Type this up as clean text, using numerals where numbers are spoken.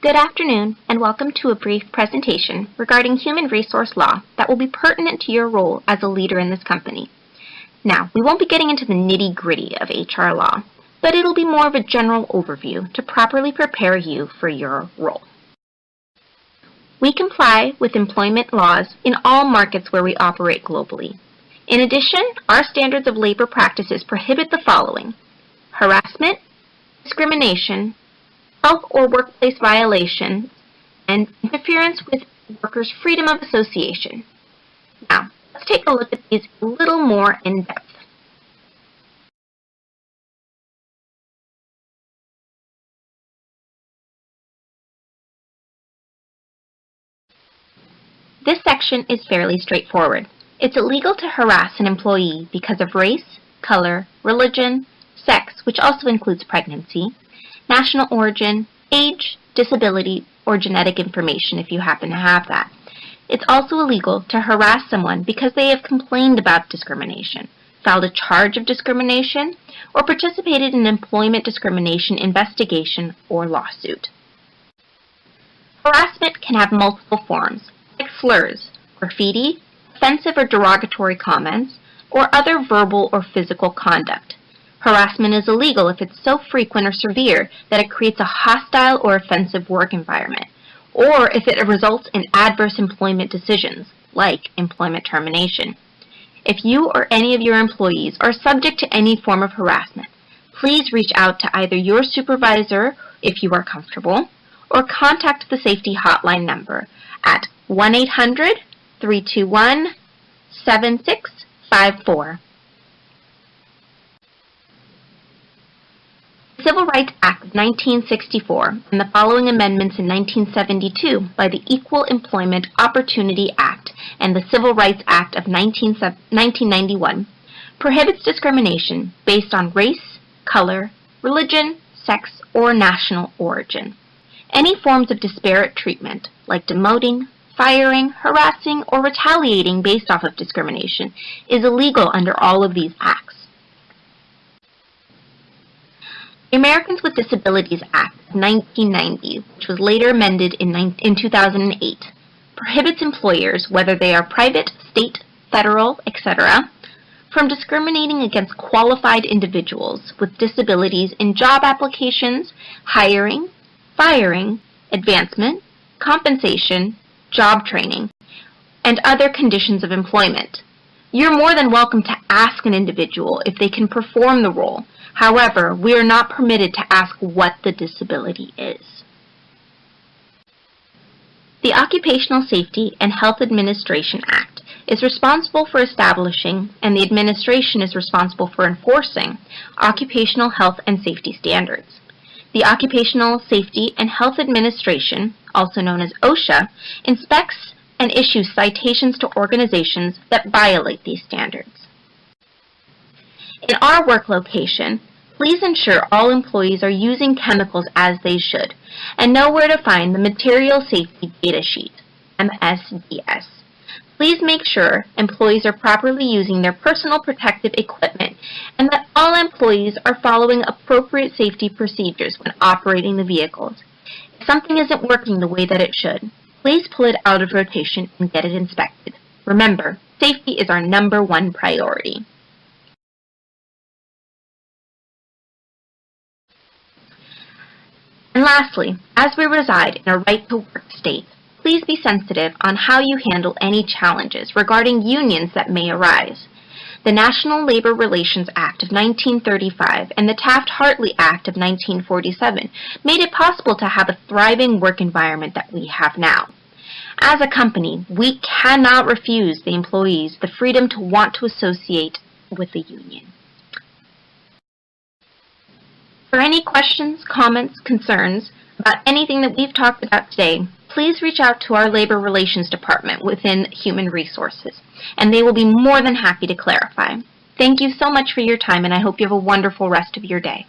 Good afternoon, and welcome to a brief presentation regarding human resource law that will be pertinent to your role as a leader in this company. Now, we won't be getting into the nitty-gritty of HR law, but it'll be more of a general overview to properly prepare you for your role. We comply with employment laws in all markets where we operate globally. In addition, our standards of labor practices prohibit the following: harassment, discrimination, health or workplace violations, and interference with workers' freedom of association. Now, let's take a look at these a little more in depth. This section is fairly straightforward. It's illegal to harass an employee because of race, color, religion, sex, which also includes pregnancy, national origin, age, disability, or genetic information if you happen to have that. It's also illegal to harass someone because they have complained about discrimination, filed a charge of discrimination, or participated in an employment discrimination investigation or lawsuit. Harassment can have multiple forms, like slurs, graffiti, offensive or derogatory comments, or other verbal or physical conduct. Harassment is illegal if it's so frequent or severe that it creates a hostile or offensive work environment, or if it results in adverse employment decisions, like employment termination. If you or any of your employees are subject to any form of harassment, please reach out to either your supervisor if you are comfortable, or contact the safety hotline number at 1-800-321-7654. The Civil Rights Act of 1964 and the following amendments in 1972 by the Equal Employment Opportunity Act and the Civil Rights Act of 1991 prohibits discrimination based on race, color, religion, sex, or national origin. Any forms of disparate treatment, like demoting, firing, harassing, or retaliating based off of discrimination, is illegal under all of these acts. The Americans with Disabilities Act of 1990, which was later amended in 2008, prohibits employers, whether they are private, state, federal, etc., from discriminating against qualified individuals with disabilities in job applications, hiring, firing, advancement, compensation, job training, and other conditions of employment. You're more than welcome to ask an individual if they can perform the role. However, we are not permitted to ask what the disability is. The Occupational Safety and Health Administration Act is responsible for establishing, and the administration is responsible for enforcing, occupational health and safety standards. The Occupational Safety and Health Administration, also known as OSHA, inspects and issues citations to organizations that violate these standards. In our work location, please ensure all employees are using chemicals as they should and know where to find the Material Safety Data Sheet, MSDS. Please make sure employees are properly using their personal protective equipment and that all employees are following appropriate safety procedures when operating the vehicles. If something isn't working the way that it should, please pull it out of rotation and get it inspected. Remember, safety is our #1 priority. And lastly, as we reside in a right-to-work state, please be sensitive on how you handle any challenges regarding unions that may arise. The National Labor Relations Act of 1935 and the Taft-Hartley Act of 1947 made it possible to have a thriving work environment that we have now. As a company, we cannot refuse the employees the freedom to want to associate with the union. For any questions, comments, concerns about anything that we've talked about today, please reach out to our Labor Relations Department within Human Resources, and they will be more than happy to clarify. Thank you so much for your time, and I hope you have a wonderful rest of your day.